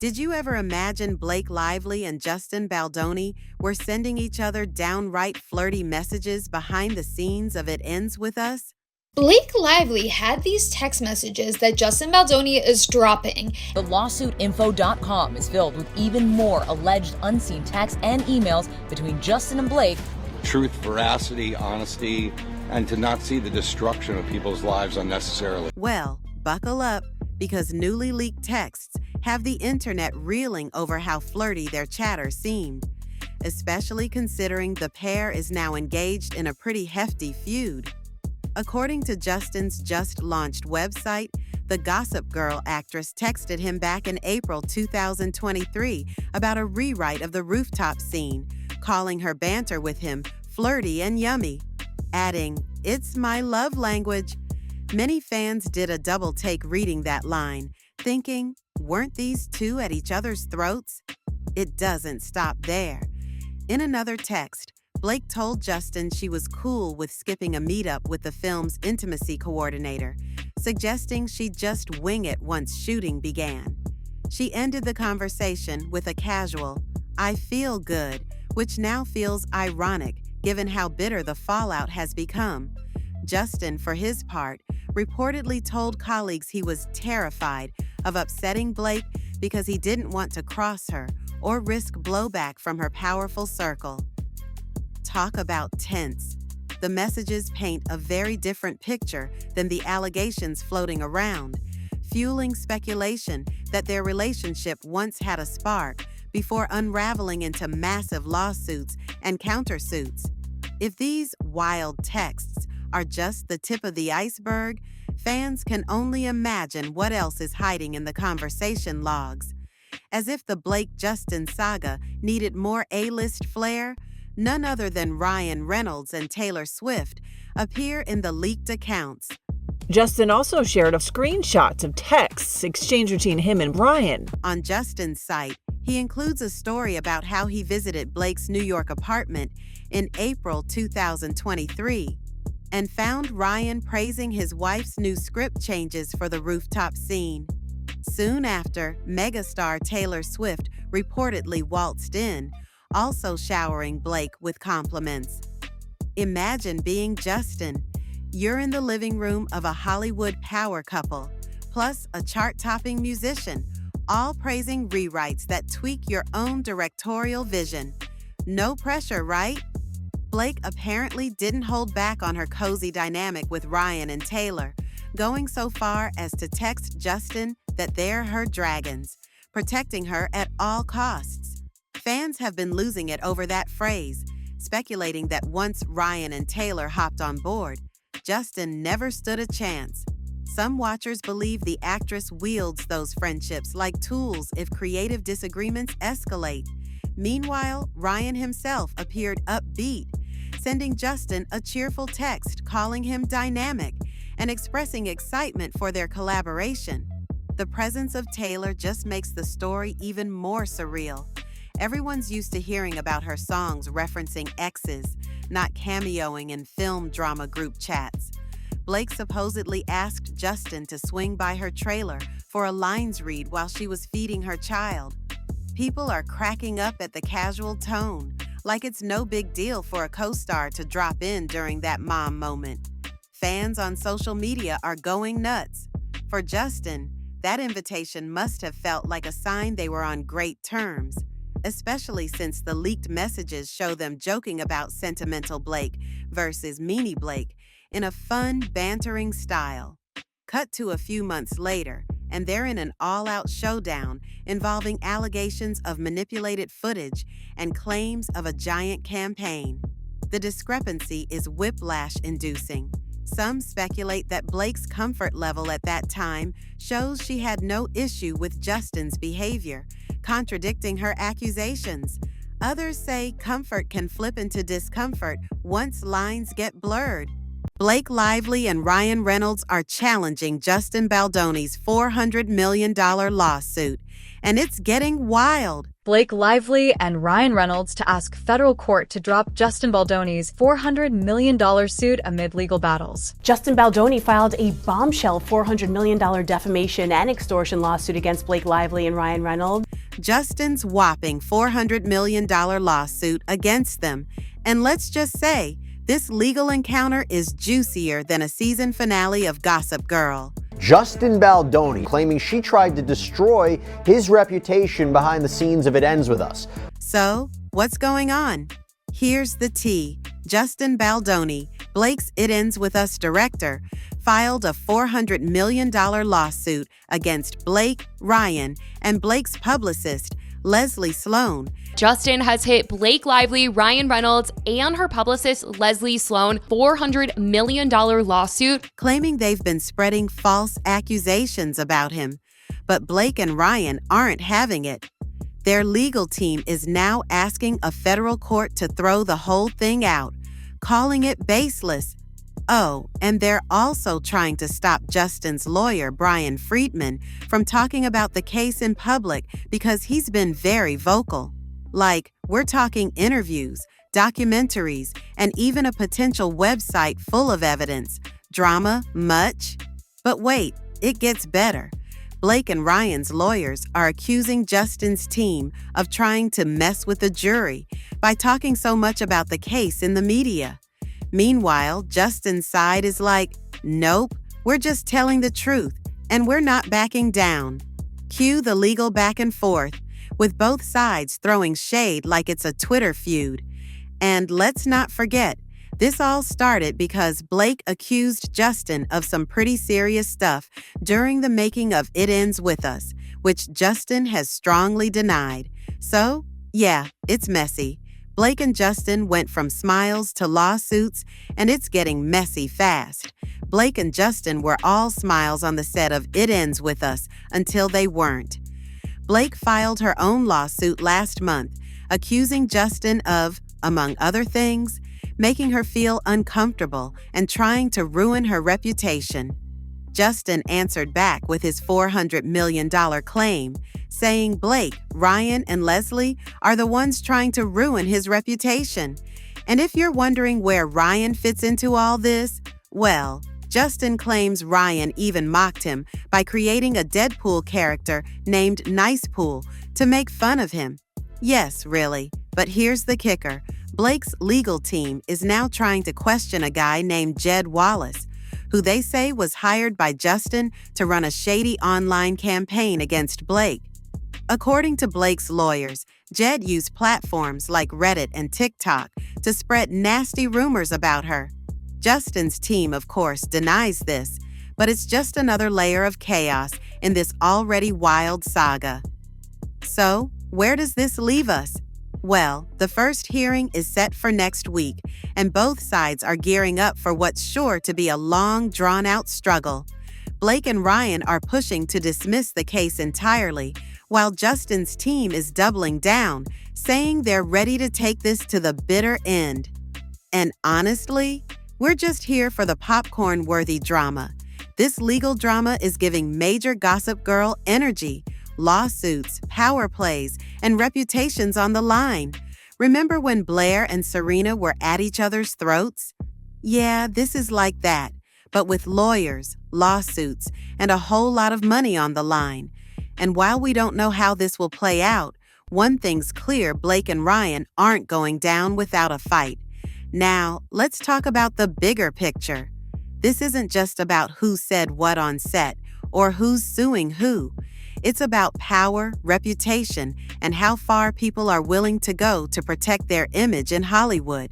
Did you ever imagine Blake Lively and Justin Baldoni were sending each other downright flirty messages behind the scenes of It Ends With Us? Blake Lively had these text messages that Justin Baldoni is dropping. The lawsuitinfo.com is filled with even more alleged unseen texts and emails between Justin and Blake. Truth, veracity, honesty, and to not see the destruction of people's lives unnecessarily. Well, buckle up, because newly leaked texts have the internet reeling over how flirty their chatter seemed, especially considering the pair is now engaged in a pretty hefty feud. According to Justin's just-launched website, the Gossip Girl actress texted him back in April 2023 about a rewrite of the rooftop scene, calling her banter with him flirty and yummy, adding, "It's my love language." Many fans did a double take reading that line, thinking, weren't these two at each other's throats? It doesn't stop there. In another text, Blake told Justin she was cool with skipping a meetup with the film's intimacy coordinator, suggesting she'd just wing it once shooting began. She ended the conversation with a casual, "I feel good," which now feels ironic given how bitter the fallout has become. Justin, for his part, reportedly told colleagues he was terrified of upsetting Blake because he didn't want to cross her or risk blowback from her powerful circle. Talk about tense. The messages paint a very different picture than the allegations floating around, fueling speculation that their relationship once had a spark before unraveling into massive lawsuits and countersuits. If these wild texts are just the tip of the iceberg, fans can only imagine what else is hiding in the conversation logs. As if the Blake-Justin saga needed more A-list flair, none other than Ryan Reynolds and Taylor Swift appear in the leaked accounts. Justin also shared screenshots of texts exchanged between him and Ryan. On Justin's site, he includes a story about how he visited Blake's New York apartment in April 2023 and found Ryan praising his wife's new script changes for the rooftop scene. Soon after, megastar Taylor Swift reportedly waltzed in, also showering Blake with compliments. Imagine being Justin. You're in the living room of a Hollywood power couple, plus a chart-topping musician, all praising rewrites that tweak your own directorial vision. No pressure, right? Blake apparently didn't hold back on her cozy dynamic with Ryan and Taylor, going so far as to text Justin that they're her dragons, protecting her at all costs. Fans have been losing it over that phrase, speculating that once Ryan and Taylor hopped on board, Justin never stood a chance. Some watchers believe the actress wields those friendships like tools if creative disagreements escalate. Meanwhile, Ryan himself appeared upbeat, sending Justin a cheerful text calling him dynamic and expressing excitement for their collaboration. The presence of Taylor just makes the story even more surreal. Everyone's used to hearing about her songs referencing exes, not cameoing in film drama group chats. Blake supposedly asked Justin to swing by her trailer for a lines read while she was feeding her child. People are cracking up at the casual tone, like it's no big deal for a co-star to drop in during that mom moment. Fans on social media are going nuts. For Justin, that invitation must have felt like a sign they were on great terms, especially since the leaked messages show them joking about sentimental Blake versus meanie Blake in a fun, bantering style. Cut to a few months later, and they're in an all-out showdown involving allegations of manipulated footage and claims of a giant campaign. The discrepancy is whiplash-inducing. Some speculate that Blake's comfort level at that time shows she had no issue with Justin's behavior, contradicting her accusations. Others say comfort can flip into discomfort once lines get blurred. Blake Lively and Ryan Reynolds are challenging Justin Baldoni's $400 million lawsuit, and it's getting wild. Blake Lively and Ryan Reynolds to ask federal court to drop Justin Baldoni's $400 million suit amid legal battles. Justin Baldoni filed a bombshell $400 million defamation and extortion lawsuit against Blake Lively and Ryan Reynolds. Justin's whopping $400 million lawsuit against them. And let's just say, this legal encounter is juicier than a season finale of Gossip Girl. Justin Baldoni claiming she tried to destroy his reputation behind the scenes of It Ends With Us. So, what's going on? Here's the tea. Justin Baldoni, Blake's It Ends With Us director, filed a $400 million lawsuit against Blake, Ryan, and Blake's publicist, Leslie Sloan. Justin has hit Blake Lively, Ryan Reynolds, and her publicist, Leslie Sloan, $400 million lawsuit, claiming they've been spreading false accusations about him. But Blake and Ryan aren't having it. Their legal team is now asking a federal court to throw the whole thing out, calling it baseless. Oh, and they're also trying to stop Justin's lawyer, Brian Friedman, from talking about the case in public because he's been very vocal. Like, we're talking interviews, documentaries, and even a potential website full of evidence. Drama, much? But wait, it gets better. Blake and Ryan's lawyers are accusing Justin's team of trying to mess with the jury by talking so much about the case in the media. Meanwhile, Justin's side is like, nope, we're just telling the truth, and we're not backing down. Cue the legal back and forth, with both sides throwing shade like it's a Twitter feud. And let's not forget, this all started because Blake accused Justin of some pretty serious stuff during the making of It Ends With Us, which Justin has strongly denied. So, yeah, it's messy. Blake and Justin went from smiles to lawsuits, and it's getting messy fast. Blake and Justin were all smiles on the set of It Ends With Us until they weren't. Blake filed her own lawsuit last month, accusing Justin of, among other things, making her feel uncomfortable and trying to ruin her reputation. Justin answered back with his $400 million claim, saying Blake, Ryan, and Leslie are the ones trying to ruin his reputation. And if you're wondering where Ryan fits into all this, well, Justin claims Ryan even mocked him by creating a Deadpool character named Nicepool to make fun of him. Yes, really. But here's the kicker. Blake's legal team is now trying to question a guy named Jed Wallace, who they say was hired by Justin to run a shady online campaign against Blake. According to Blake's lawyers, Jed used platforms like Reddit and TikTok to spread nasty rumors about her. Justin's team, of course, denies this, but it's just another layer of chaos in this already wild saga. So, where does this leave us? Well, the first hearing is set for next week, and both sides are gearing up for what's sure to be a long, drawn-out struggle. Blake and Ryan are pushing to dismiss the case entirely, while Justin's team is doubling down, saying they're ready to take this to the bitter end. And honestly, we're just here for the popcorn-worthy drama. This legal drama is giving major Gossip Girl energy. Lawsuits, power plays, and reputations on the line. Remember when Blair and Serena were at each other's throats? Yeah, this is like that, but with lawyers, lawsuits, and a whole lot of money on the line. And while we don't know how this will play out, one thing's clear: Blake and Ryan aren't going down without a fight. Now, let's talk about the bigger picture. This isn't just about who said what on set or who's suing who. It's about power, reputation, and how far people are willing to go to protect their image in Hollywood.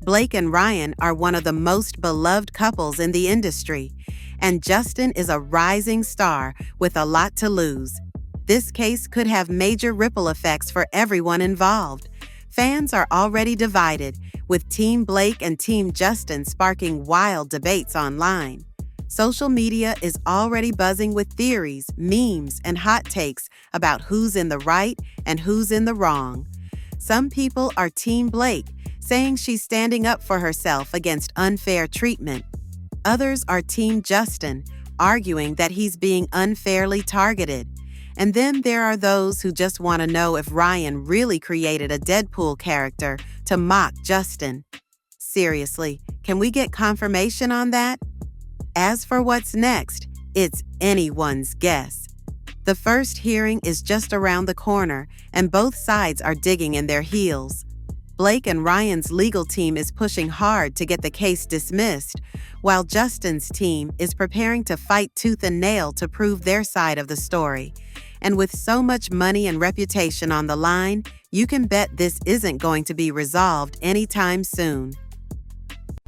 Blake and Ryan are one of the most beloved couples in the industry, and Justin is a rising star with a lot to lose. This case could have major ripple effects for everyone involved. Fans are already divided, with Team Blake and Team Justin sparking wild debates online. Social media is already buzzing with theories, memes, and hot takes about who's in the right and who's in the wrong. Some people are Team Blake, saying she's standing up for herself against unfair treatment. Others are Team Justin, arguing that he's being unfairly targeted. And then there are those who just want to know if Ryan really created a Deadpool character to mock Justin. Seriously, can we get confirmation on that? As for what's next, it's anyone's guess. The first hearing is just around the corner, and both sides are digging in their heels. Blake and Ryan's legal team is pushing hard to get the case dismissed, while Justin's team is preparing to fight tooth and nail to prove their side of the story. And with so much money and reputation on the line, you can bet this isn't going to be resolved anytime soon.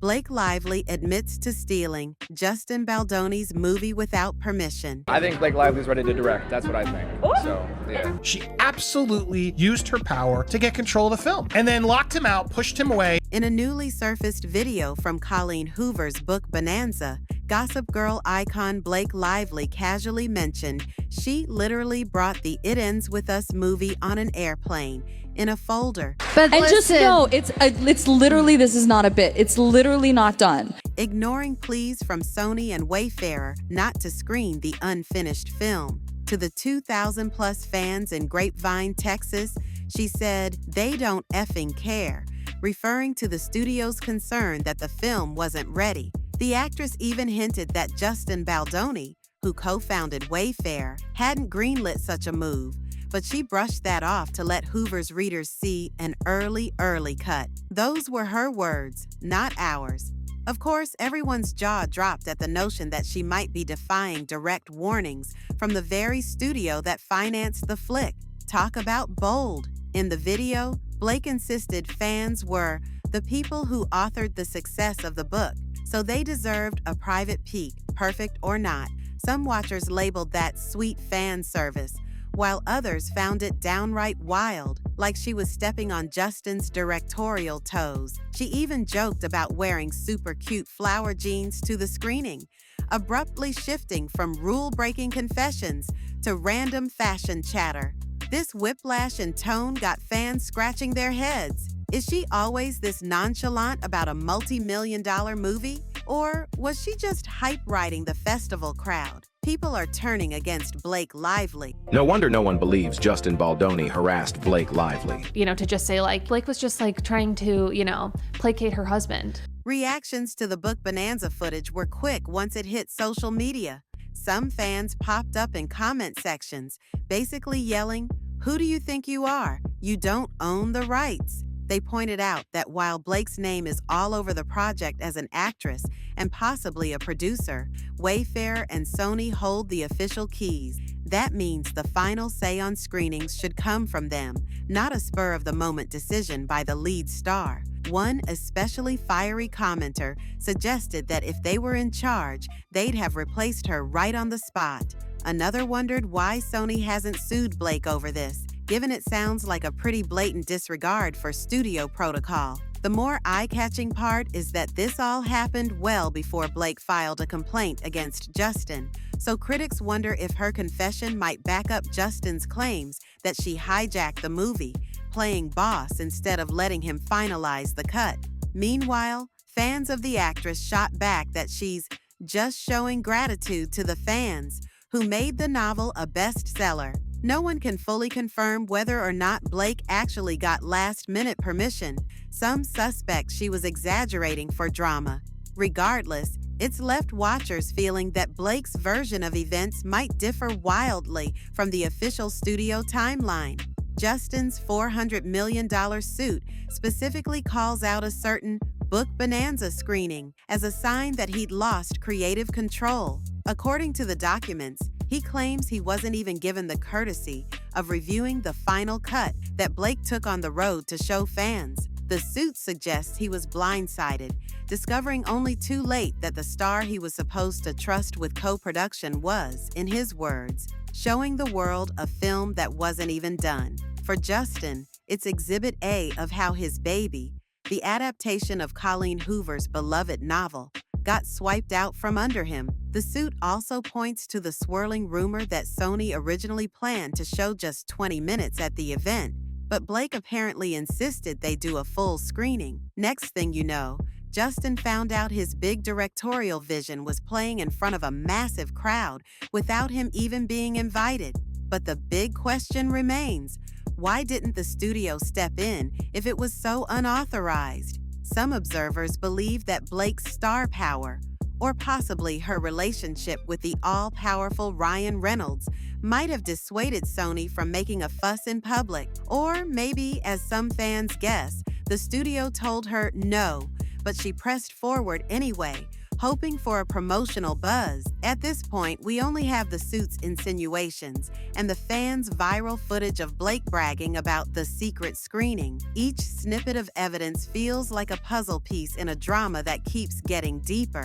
Blake Lively admits to stealing Justin Baldoni's movie without permission. I think Blake Lively's ready to direct. That's what I think. So, yeah. She absolutely used her power to get control of the film and then locked him out, pushed him away. In a newly surfaced video from Colleen Hoover's book Bonanza, Gossip Girl icon Blake Lively casually mentioned she literally brought the It Ends With Us movie on an airplane in a folder. But just know, it's literally, this is not a bit. It's literally not done. Ignoring pleas from Sony and Wayfarer not to screen the unfinished film. To the 2,000 plus fans in Grapevine, Texas, she said they don't effing care, referring to the studio's concern that the film wasn't ready. The actress even hinted that Justin Baldoni, who co-founded Wayfarer, hadn't greenlit such a move, but she brushed that off to let Hoover's readers see an early cut. Those were her words, not ours. Of course, everyone's jaw dropped at the notion that she might be defying direct warnings from the very studio that financed the flick. Talk about bold. In the video, Blake insisted fans were the people who authored the success of the book, so they deserved a private peek, perfect or not. Some watchers labeled that sweet fan service, while others found it downright wild, like she was stepping on Justin's directorial toes. She even joked about wearing super cute flower jeans to the screening, abruptly shifting from rule-breaking confessions to random fashion chatter. This whiplash in tone got fans scratching their heads. Is she always this nonchalant about a multi-million-dollar movie? Or was she just hype-riding the festival crowd? People are turning against Blake Lively. No wonder no one believes Justin Baldoni harassed Blake Lively. To just say, Blake was just, trying to, placate her husband. Reactions to the book Bonanza footage were quick once it hit social media. Some fans popped up in comment sections, basically yelling, "Who do you think you are? You don't own the rights." They pointed out that while Blake's name is all over the project as an actress and possibly a producer, Wayfarer and Sony hold the official keys. That means the final say on screenings should come from them, not a spur-of-the-moment decision by the lead star. One especially fiery commenter suggested that if they were in charge, they'd have replaced her right on the spot. Another wondered why Sony hasn't sued Blake over this, given it sounds like a pretty blatant disregard for studio protocol. The more eye-catching part is that this all happened well before Blake filed a complaint against Justin, so critics wonder if her confession might back up Justin's claims that she hijacked the movie, playing boss instead of letting him finalize the cut. Meanwhile, fans of the actress shot back that she's just showing gratitude to the fans who made the novel a bestseller. No one can fully confirm whether or not Blake actually got last-minute permission. Some suspect she was exaggerating for drama. Regardless, it's left watchers feeling that Blake's version of events might differ wildly from the official studio timeline. Justin's $400 million suit specifically calls out a certain Book Bonanza screening as a sign that he'd lost creative control. According to the documents, he claims he wasn't even given the courtesy of reviewing the final cut that Blake took on the road to show fans. The suit suggests he was blindsided, discovering only too late that the star he was supposed to trust with co-production was, in his words, showing the world a film that wasn't even done. For Justin, it's Exhibit A of how his baby, the adaptation of Colleen Hoover's beloved novel, got swiped out from under him. The suit also points to the swirling rumor that Sony originally planned to show just 20 minutes at the event, but Blake apparently insisted they do a full screening. Next thing you know, Justin found out his big directorial vision was playing in front of a massive crowd without him even being invited. But the big question remains, why didn't the studio step in if it was so unauthorized? Some observers believe that Blake's star power, or possibly her relationship with the all-powerful Ryan Reynolds might have dissuaded Sony from making a fuss in public. Or maybe, as some fans guess, the studio told her no, but she pressed forward anyway, hoping for a promotional buzz. At this point, we only have the suit's insinuations and the fans' viral footage of Blake bragging about the secret screening. Each snippet of evidence feels like a puzzle piece in a drama that keeps getting deeper.